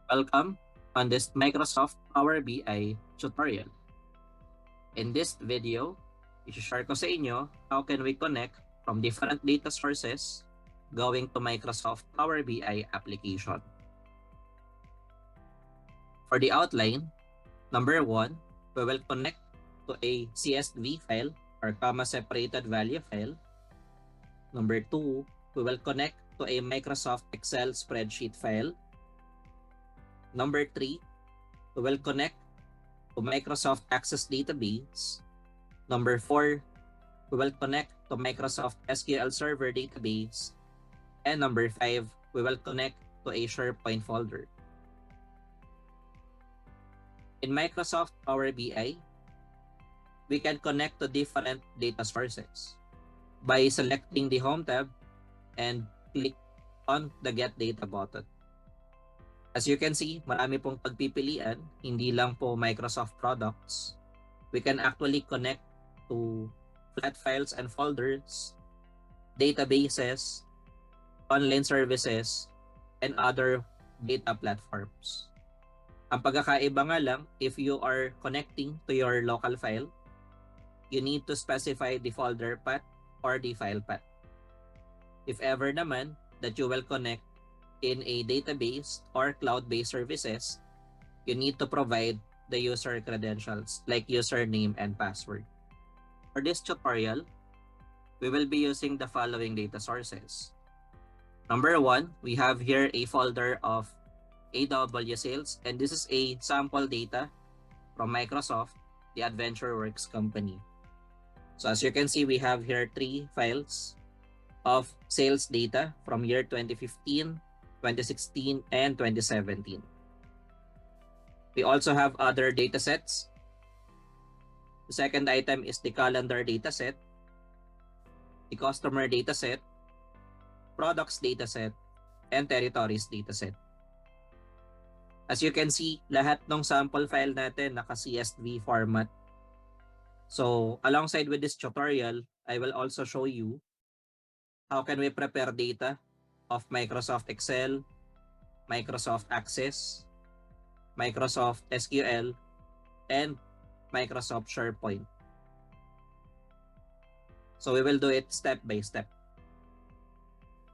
Welcome on this Microsoft Power BI tutorial. In this video, i-share ko sa inyo how can we connect from different data sources going to Microsoft Power BI application. For the outline, number 1, we will connect to a CSV file or comma-separated value file. Number 2, we will connect to a Microsoft Excel spreadsheet file. Number 3, we will connect to Microsoft Access Database. Number 4, we will connect to Microsoft SQL Server Database. And number 5, we will connect to a SharePoint folder. In Microsoft Power BI, we can connect to different data sources by selecting the Home tab and click on the Get Data button. As you can see, marami pong pagpipilian, hindi lang po Microsoft products. We can actually connect to flat files and folders, databases, online services, and other data platforms. Ang pagkakaiba nga lang, if you are connecting to your local file, you need to specify the folder path or the file path. If ever naman that you will connect in a database or cloud-based services, you need to provide the user credentials like username and password. For this tutorial, we will be using the following data sources. Number 1, we have here a folder of AW sales, and this is a sample data from Microsoft, the AdventureWorks company. So as you can see, we have here 3 files of sales data from year 2015, 2016, and 2017. We also have other datasets. The second item is the calendar dataset, the customer dataset, products dataset, and territories dataset. As you can see, lahat ng sample file natin naka-CSV format. So alongside with this tutorial, I will also show you how can we prepare data of Microsoft Excel, Microsoft Access, Microsoft SQL, and Microsoft SharePoint. So we will do it step by step.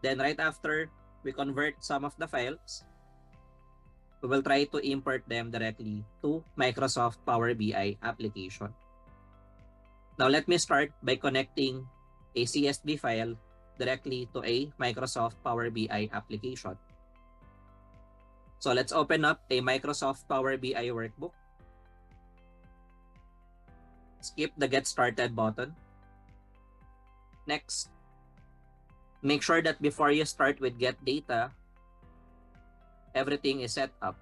Then right after we convert some of the files, we will try to import them directly to Microsoft Power BI application. Now let me start by connecting a CSV file directly to a Microsoft Power BI application. So let's open up a Microsoft Power BI workbook. Skip the Get Started button. Next, make sure that before you start with Get Data, everything is set up.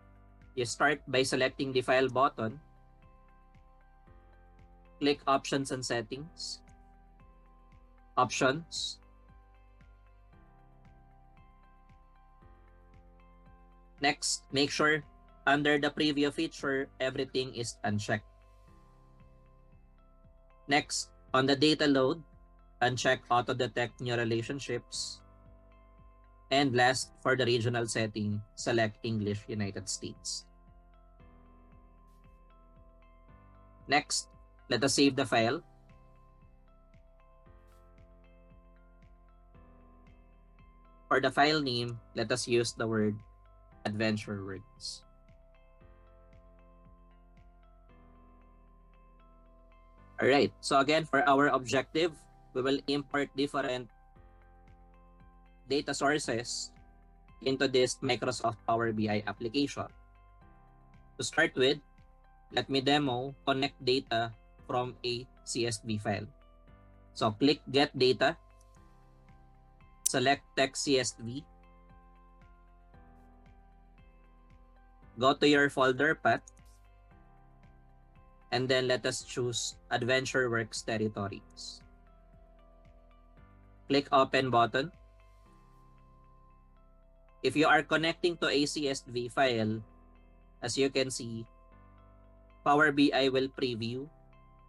You start by selecting the File button. Click Options and Settings. Options. Next, make sure under the preview feature, everything is unchecked. Next, on the data load, uncheck Auto Detect New Relationships. And last, for the regional setting, select English United States. Next, let us save the file. For the file name, let us use the word AdventureWorks. Alright, so again, for our objective, we will import different data sources into this Microsoft Power BI application. To start with, let me demo connect data from a CSV file. So click Get Data, select Text CSV, go to your folder path, and then let us choose AdventureWorks Territories. Click Open button. If you are connecting to a CSV file, as you can see, Power BI will preview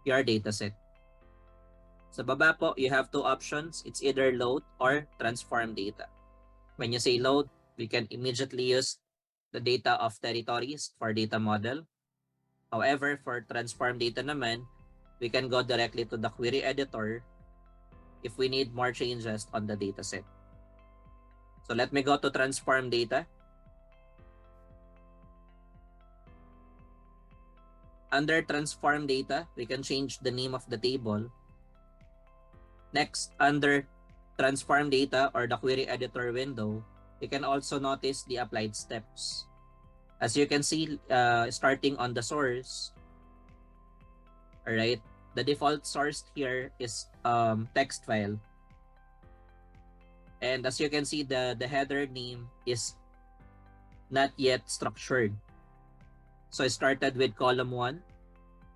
your dataset. Sa baba po, you have 2 options. It's either load or transform data. When you say load, we can immediately use the data of territories for data model. However, for transform data naman, we can go directly to the query editor if we need more changes on the dataset. So let me go to transform data. Under transform data, we can change the name of the table. Next, under transform data or the query editor window, you can also notice the applied steps. As you can see, starting on the source, all right, the default source here is text file. And as you can see, the header name is not yet structured. So I started with column 1,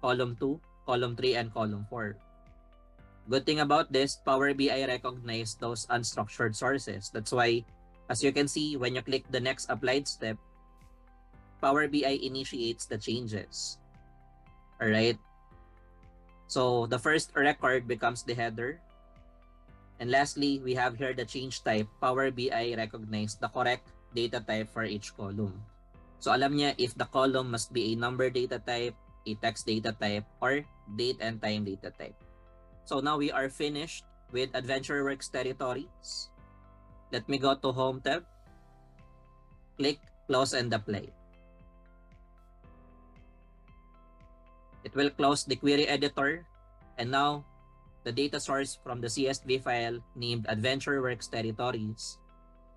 column 2, column 3, and column 4. Good thing about this, Power BI recognized those unstructured sources. That's why, as you can see, when you click the next applied step, Power BI initiates the changes. All right. So the first record becomes the header. And lastly, we have here the change type. Power BI recognized the correct data type for each column. So alam niya if the column must be a number data type, a text data type, or date and time data type. So now we are finished with AdventureWorks territories. Let me go to Home tab. Click Close and Apply. It will close the query editor, and now the data source from the CSV file named AdventureWorks territories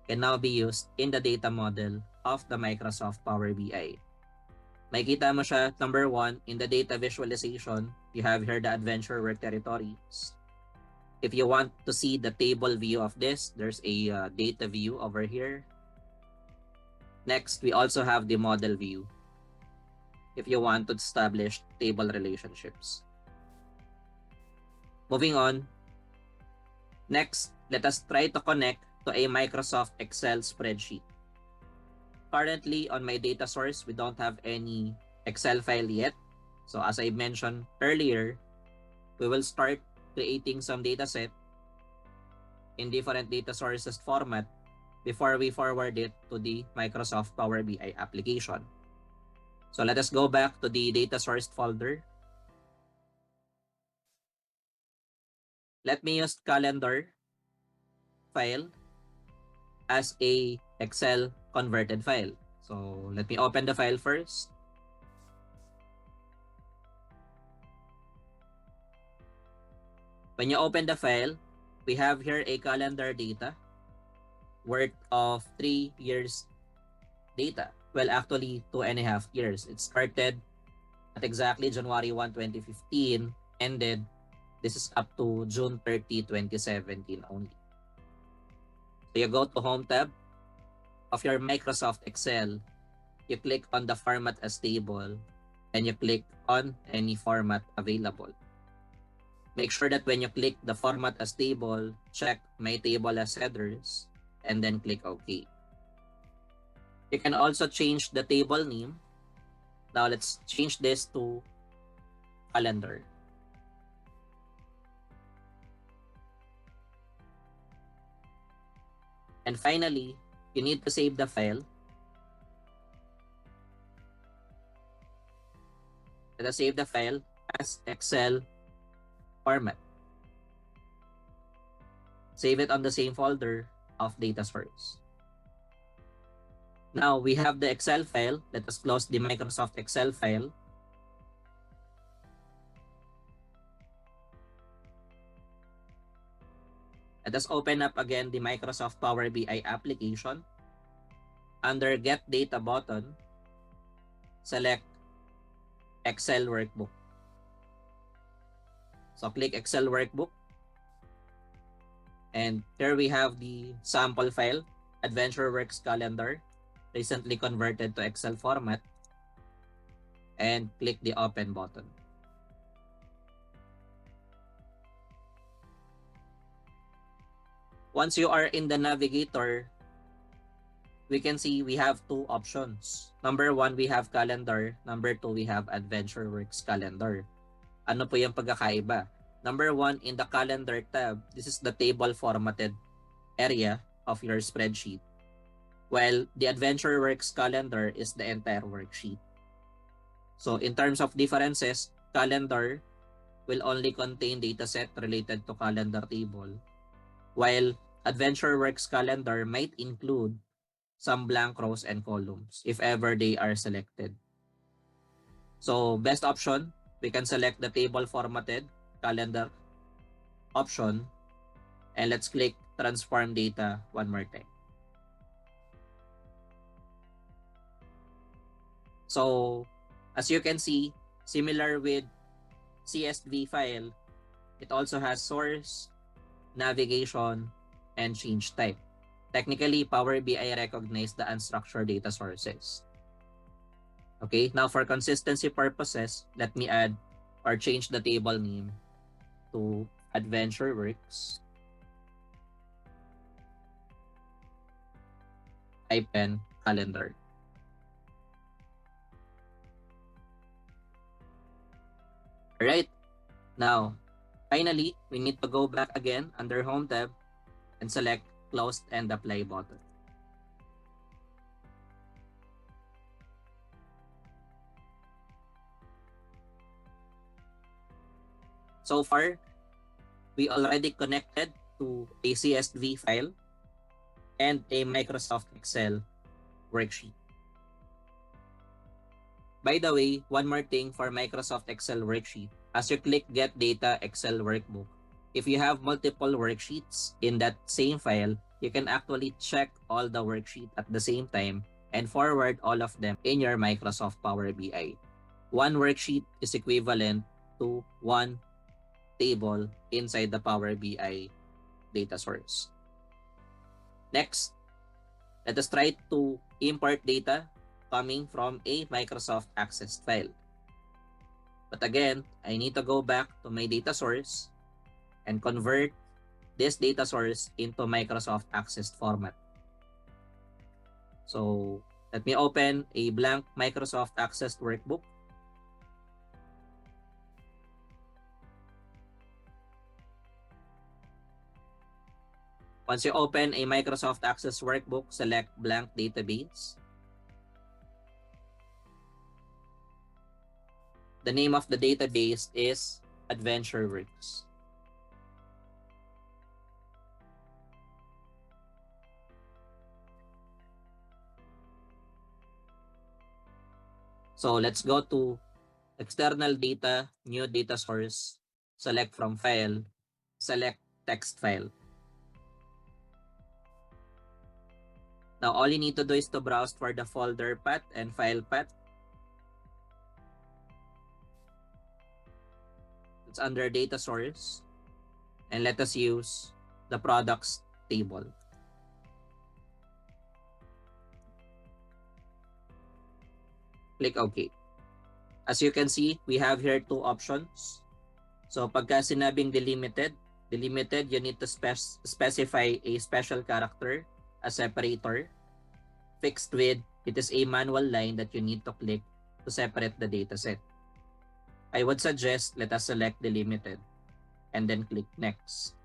can now be used in the data model of the Microsoft Power BI. Makikita mo siya, number 1, in the data visualization, you have here the AdventureWorks territories. If you want to see the table view of this, there's a data view over here. Next, we also have the model view if you want to establish table relationships. Moving on. Next, let us try to connect to a Microsoft Excel spreadsheet. Currently, on my data source, we don't have any Excel file yet. So as I mentioned earlier, we will start creating some data set in different data sources format before we forward it to the Microsoft Power BI application. So let us go back to the data source folder. Let me use calendar file as a Excel converted file. So let me open the file first. When you open the file, we have here a calendar data worth of 3 years data. Well, actually 2.5 years. It started at exactly January 1, 2015, ended. This is up to June 30, 2017 only. So you go to Home tab of your Microsoft Excel. You click on the Format as Table, and you click on any format available. Make sure that when you click the Format as Table, check My Table as Headers, and then click OK. You can also change the table name. Now let's change this to Calendar. And finally, you need to save the file. Let us save the file as Excel format. Save it on the same folder of data source. Now we have the Excel file. Let us close the Microsoft Excel file. Let us open up again the Microsoft Power BI application. Under Get Data button, select Excel Workbook. So click Excel Workbook. And here we have the sample file, AdventureWorks Calendar, recently converted to Excel format. And click the Open button. Once you are in the navigator, we can see we have 2 options. Number 1, we have calendar. Number 2, we have AdventureWorks calendar. Ano po yung pagkakaiba? Number 1, in the calendar tab, this is the table formatted area of your spreadsheet. while the Adventure Works calendar is the entire worksheet. So in terms of differences, calendar will only contain dataset related to calendar table, while Adventure Works calendar might include some blank rows and columns if ever they are selected. So best option, we can select the table formatted calendar option, and let's click transform data one more time. So as you can see, similar with CSV file, it also has source, navigation, and change type. Technically, Power BI recognizes the unstructured data sources. Okay, now for consistency purposes, let me add or change the table name to Adventure Works calendar. Alright, now finally, we need to go back again under Home tab and select Close and Apply button. So far, we already connected to a CSV file and a Microsoft Excel worksheet. By the way, one more thing for Microsoft Excel worksheet. As you click Get Data Excel Workbook, if you have multiple worksheets in that same file, you can actually check all the worksheets at the same time and forward all of them in your Microsoft Power BI. One worksheet is equivalent to one table inside the Power BI data source. Next, let us try to import data coming from a Microsoft Access file. But again, I need to go back to my data source and convert this data source into Microsoft Access format. So let me open a blank Microsoft Access workbook. Once you open a Microsoft Access workbook, select blank database. The name of the database is Adventure Works. So let's go to external data, new data source, select from file, select text file. Now all you need to do is to browse for the folder path and file path. It's under data source, and let us use the products table. Click OK. As you can see, we have here two options. So pagka sinabing delimited, you need to specify a special character, a separator. Fixed with, it is a manual line that you need to click to separate the dataset. I would suggest let us select delimited and then click next.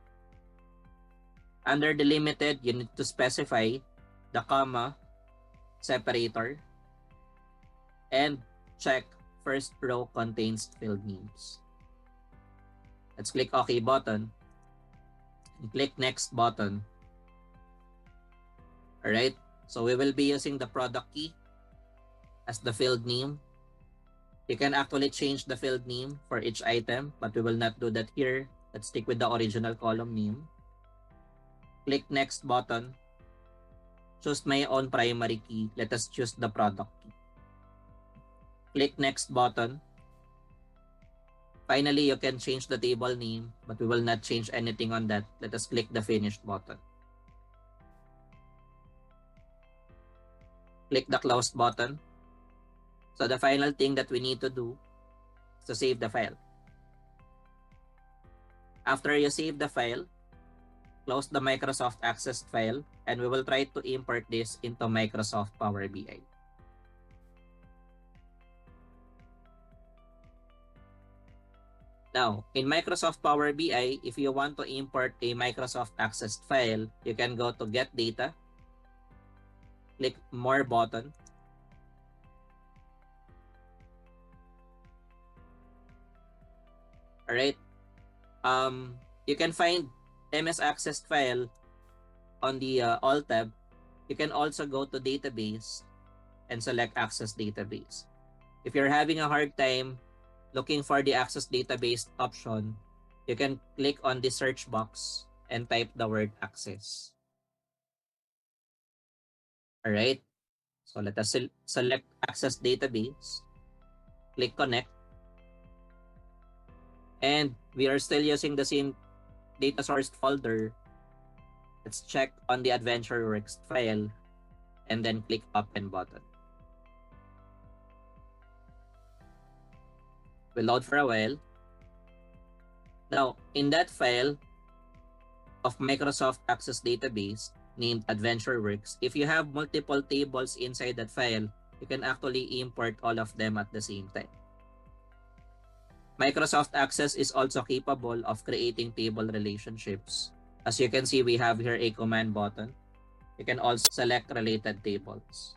Under delimited, you need to specify the comma, separator, and check first row contains field names. Let's click OK button and click next button. Alright, so we will be using the product key as the field name. You can actually change the field name for each item, but we will not do that here. Let's stick with the original column name. Click next button. Choose my own primary key. Let us choose the product key. Click next button. Finally, you can change the table name, but we will not change anything on that. Let us click the finished button. Click the close button. So the final thing that we need to do is to save the file. After you save the file, close the Microsoft Access file, and we will try to import this into Microsoft Power BI. Now, in Microsoft Power BI, if you want to import a Microsoft Access file, you can go to Get Data, click More button. Alright. You can find MS Access file on the All tab. You can also go to Database and select Access Database. If you're having a hard time looking for the Access Database option, you can click on the search box and type the word Access. Alright. So let us select Access Database. Click Connect. And we are still using the same data source folder. Let's check on the AdventureWorks file and then click Open button. We'll load for a while. Now, in that file of Microsoft Access Database named AdventureWorks, if you have multiple tables inside that file, you can actually import all of them at the same time. Microsoft Access is also capable of creating table relationships. As you can see, we have here a command button. You can also select related tables.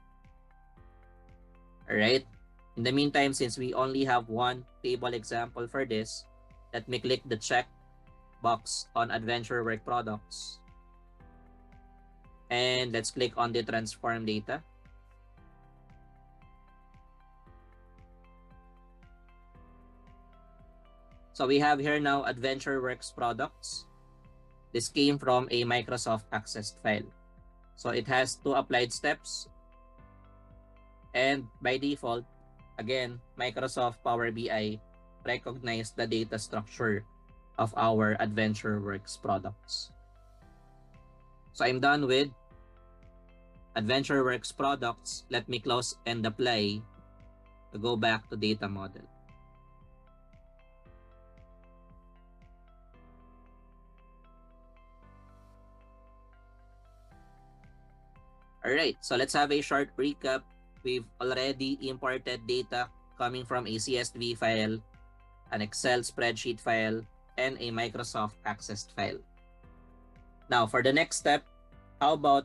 Alright. In the meantime, since we only have one table example for this, let me click the check box on AdventureWorks products. And let's click on the transform data. So we have here now AdventureWorks products. This came from a Microsoft Access file. So it has two applied steps. And by default, again, Microsoft Power BI recognized the data structure of our AdventureWorks products. So I'm done with AdventureWorks products. Let me close and apply to go back to data model. Alright, so let's have a short recap. We've already imported data coming from a CSV file, an Excel spreadsheet file, and a Microsoft Access file. Now, for the next step, how about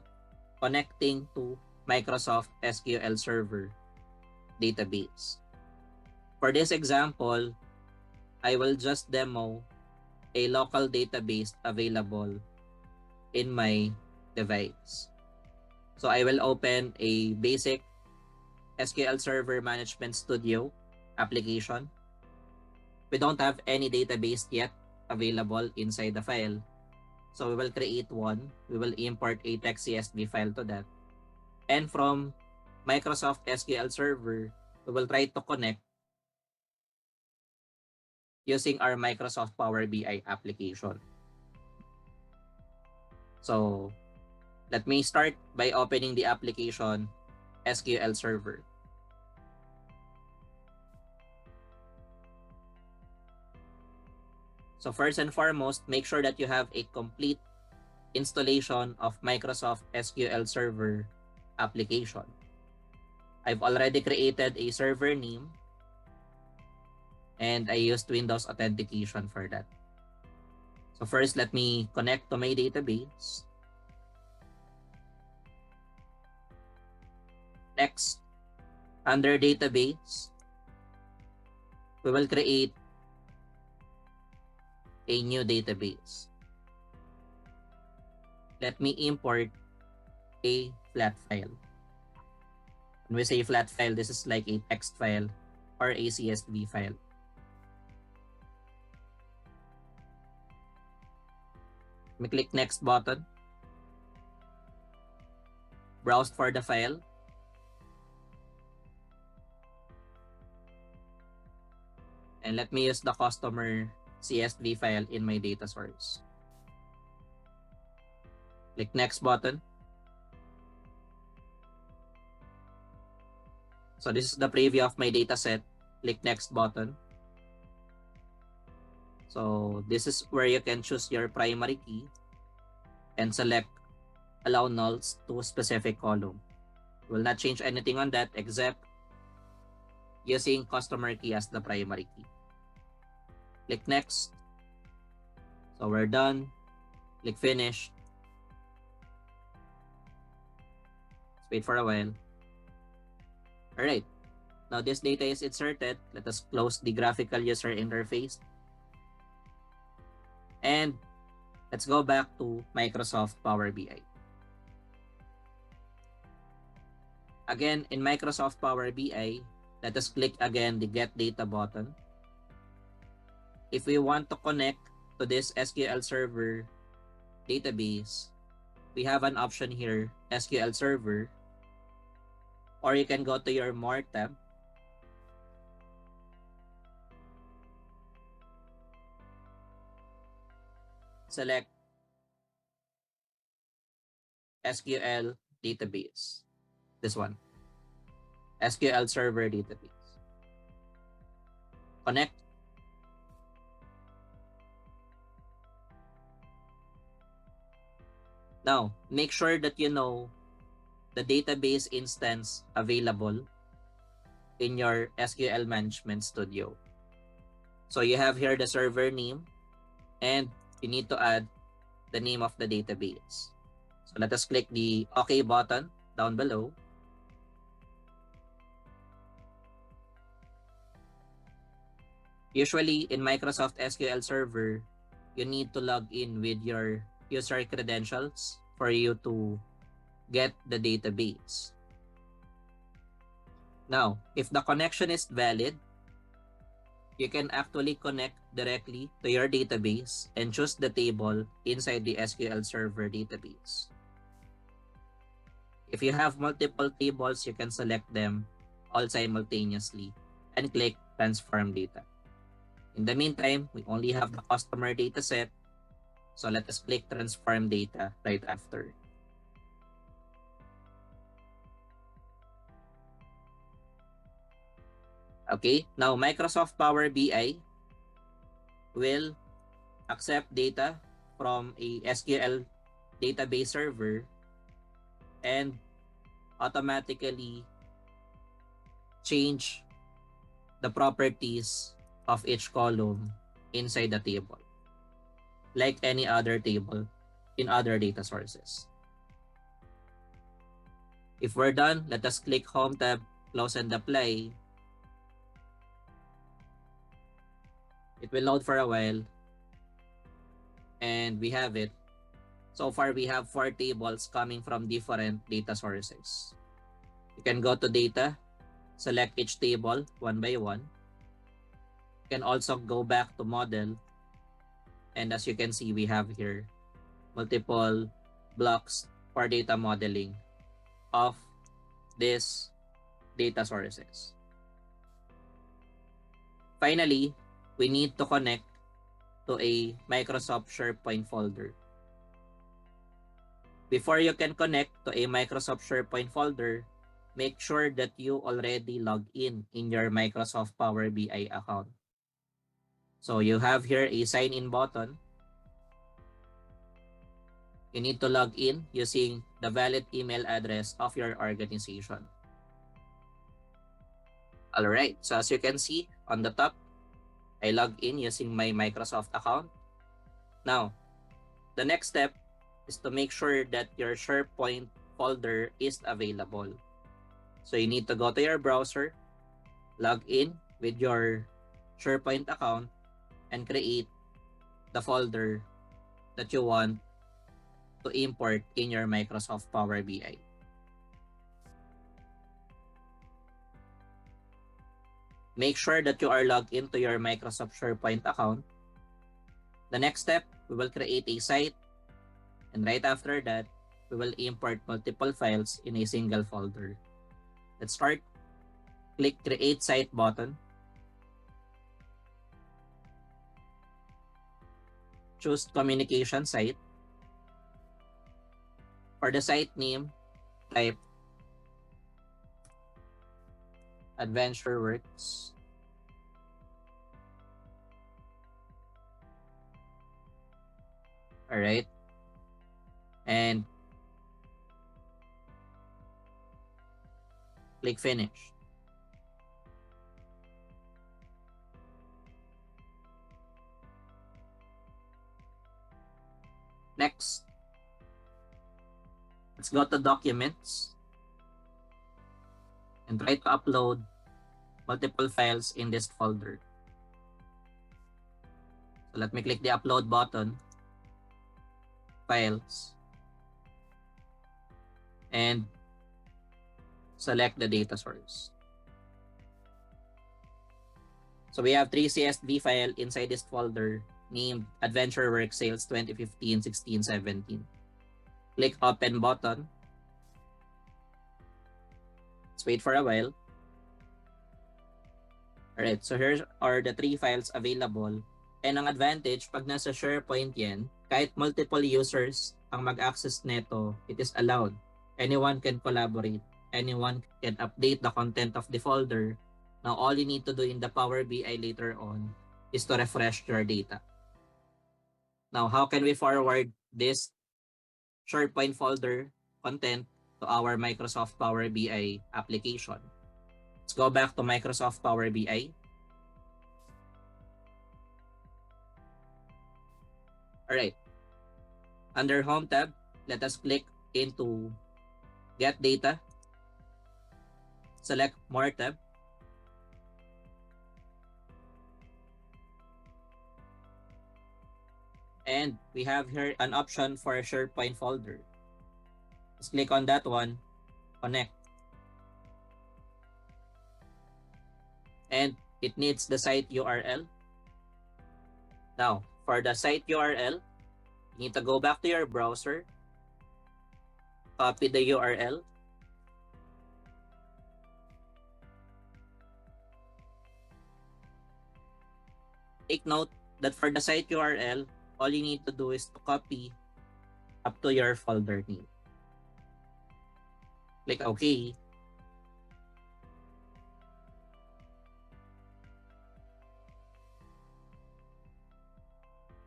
connecting to Microsoft SQL Server database? For this example, I will just demo a local database available in my device. So I will open a basic SQL Server Management Studio application. We don't have any database yet available inside the file. So we will create one. We will import a text CSV file to that. And from Microsoft SQL Server, we will try to connect using our Microsoft Power BI application. So let me start by opening the application SQL Server. So first and foremost, make sure that you have a complete installation of Microsoft SQL Server application. I've already created a server name and I used Windows authentication for that. So first, let me connect to my database. Next, under database, we will create a new database. Let me import a flat file. When we say flat file, this is like a text file or a CSV file. Let me click next button. Browse for the file. And let me use the customer CSV file in my data source. Click next button. So this is the preview of my data set. Click next button. So this is where you can choose your primary key and select allow nulls to specific column. Will not change anything on that except using customer key as the primary key. Click next. So we're done. Click finish. Wait for a while. Alright, now this data is inserted. Let us close the graphical user interface. And let's go back to Microsoft Power BI. Again, in Microsoft Power BI, let us click again the Get Data button. If we want to connect to this SQL Server database, we have an option here, SQL Server, or you can go to your More tab. Select SQL Database. This one, SQL Server Database. Connect. Now, make sure that you know the database instance available in your SQL Management Studio. So you have here the server name, and you need to add the name of the database. So let us click the OK button down below. Usually in Microsoft SQL Server, you need to log in with your user credentials for you to get the database. Now, if the connection is valid, you can actually connect directly to your database and choose the table inside the SQL Server database. If you have multiple tables, you can select them all simultaneously and click Transform Data. In the meantime, we only have the customer data set, so let us click Transform Data right after. Okay, now Microsoft Power BI will accept data from a SQL database server and automatically change the properties of each column inside the table, like any other table in other data sources. If we're done, let us click Home tab, close and apply. It will load for a while, and we have it. So far, we have 4 tables coming from different data sources. You can go to Data, select each table one by one. You can also go back to Model, and as you can see, we have here multiple blocks for data modeling of these data sources. Finally, we need to connect to a Microsoft SharePoint folder. Before you can connect to a Microsoft SharePoint folder, make sure that you already log in your Microsoft Power BI account. So you have here a sign in button. You need to log in using the valid email address of your organization. Alright, so as you can see on the top, I log in using my Microsoft account. Now, the next step is to make sure that your SharePoint folder is available. So you need to go to your browser, log in with your SharePoint account, and create the folder that you want to import in your Microsoft Power BI. Make sure that you are logged into your Microsoft SharePoint account. The next step, we will create a site, and right after that, we will import multiple files in a single folder. Let's start. Click Create Site button. Choose Communication Site. For the site name, type Adventure Works. Alright. And click Finish. Next, let's go to Documents. and try to upload multiple files in this folder. So let me click the upload button, files, and select the data source. So we have 3 CSV file inside this folder named Adventure Work Sales 2015, 16, 17. Click open button. Let's wait for a while. Alright, so here are the 3 files available. And ang advantage, pag nasa SharePoint yan, kahit multiple users ang mag-access neto, it is allowed. Anyone can collaborate. Anyone can update the content of the folder. Now, all you need to do in the Power BI later on is to refresh your data. Now, how can we forward this SharePoint folder content to our Microsoft Power BI application? Let's go back to Microsoft Power BI. All right. Under Home tab, let us click into Get Data. Select More tab. And we have here an option for a SharePoint folder. Let's click on that one, connect. And it needs the site URL. Now, for the site URL, you need to go back to your browser, copy the URL, take note that for the site URL, all you need to do is to copy up to your folder name. Click OK.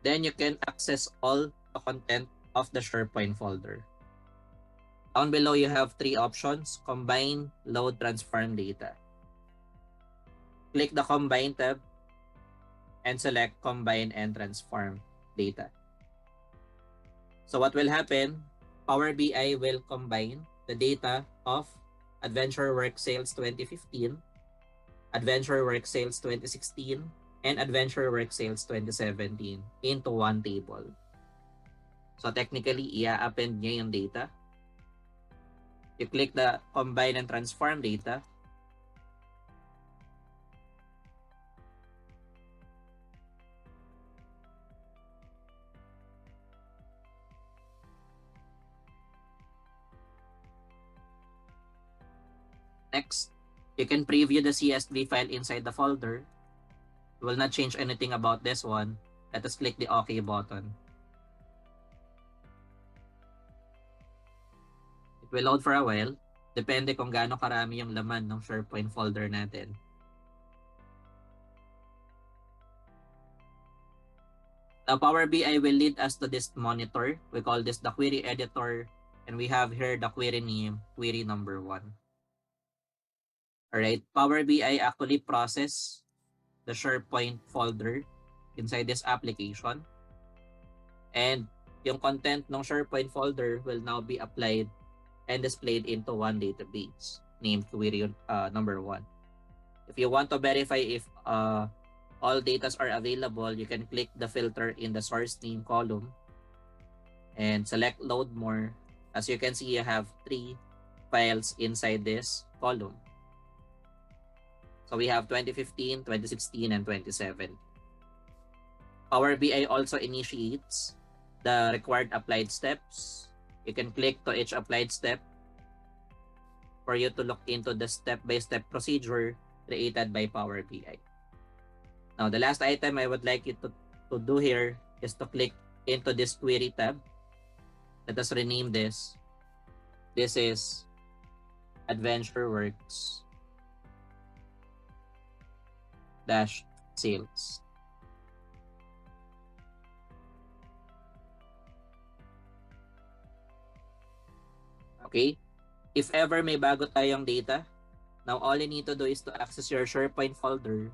Then you can access all the content of the SharePoint folder. Down below, you have 3 options: Combine, Load, Transform Data. Click the Combine tab and select Combine and Transform Data. So what will happen? Power BI will combine the data of Adventure Work Sales 2015, Adventure Work Sales 2016, and Adventure Work Sales 2017 into one table. So technically, i-append niya yung data. You click the Combine and Transform Data. Next, you can preview the CSV file inside the folder. We will not change anything about this one. Let us click the OK button. It will load for a while. Depende kung gaano karami yung laman ng SharePoint folder natin. Now, Power BI will lead us to this monitor. We call this the query editor. And we have here the query name, query number 1. Alright, Power BI actually process the SharePoint folder inside this application. And yung content ng SharePoint folder will now be applied and displayed into one database named query number 1. If you want to verify if all data are available, you can click the filter in the source name column and select load more. As you can see, you have 3 files inside this column. So we have 2015, 2016, and 2017. Power BI also initiates the required applied steps. You can click to each applied step for you to look into the step-by-step procedure created by Power BI. Now, the last item I would like you to do here is to click into this query tab. Let us rename this. This is Adventure Works -sales. Okay? If ever may bago tayong data, now all you need to do is to access your SharePoint folder.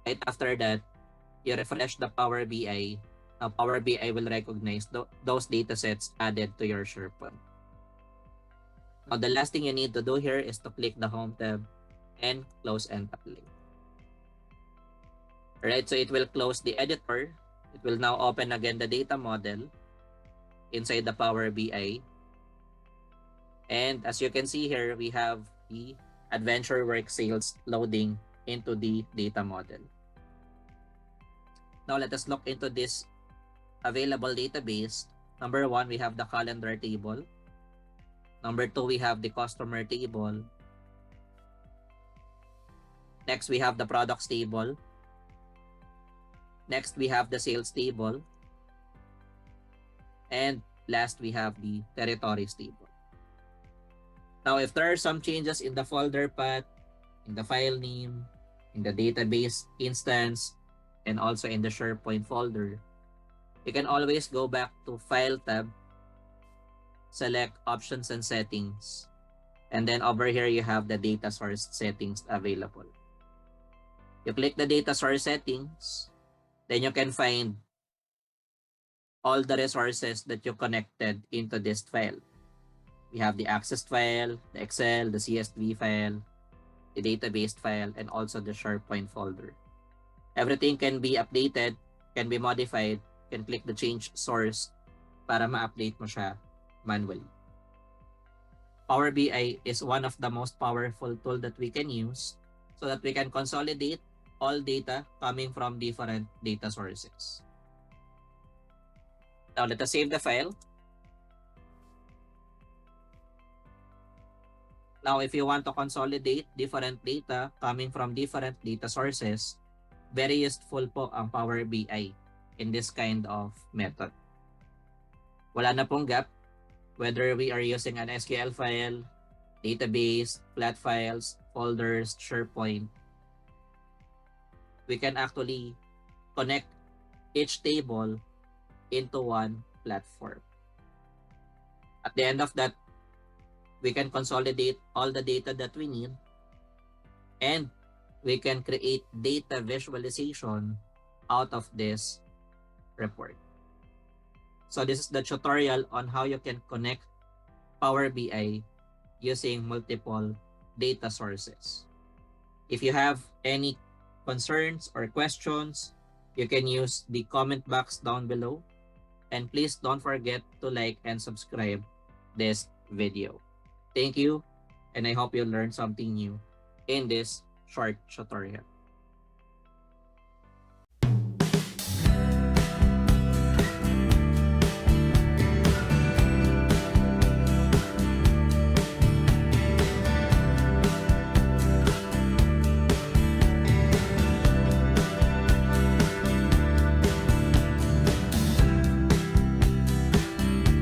Right after that, you refresh the Power BI. Now, Power BI will recognize those datasets added to your SharePoint. Now, the last thing you need to do here is to click the Home tab and close and apply. Alright, so it will close the editor. It will now open again the data model inside the Power BI. And as you can see here, we have the Adventure Work Sales loading into the data model. Now let us look into this available database. Number 1, we have the calendar table. Number 2, we have the customer table. Next, we have the products table. Next, we have the sales table. And last, we have the territories table. Now, if there are some changes in the folder path, in the file name, in the database instance, and also in the SharePoint folder, you can always go back to File tab, select Options and Settings, and then over here you have the data source settings available. You click the data source settings, then you can find all the resources that you connected into this file. We have the Access file, the Excel, the CSV file, the database file, and also the SharePoint folder. Everything can be updated, can be modified, can click the change source para ma-update mo siya manually. Power BI is one of the most powerful tool that we can use so that we can consolidate all data coming from different data sources. Now let us save the file. Now, if you want to consolidate different data coming from different data sources, very useful po ang Power BI in this kind of method. Wala na pong gap, whether we are using an SQL file, database, flat files, folders, SharePoint. We can actually connect each table into one platform. At the end of that, we can consolidate all the data that we need, and we can create data visualization out of this report. So this is the tutorial on how you can connect Power BI using multiple data sources. If you have any concerns or questions, you can use the comment box down below. And please don't forget to like and subscribe this video. Thank you, and I hope you learned something new in this short tutorial.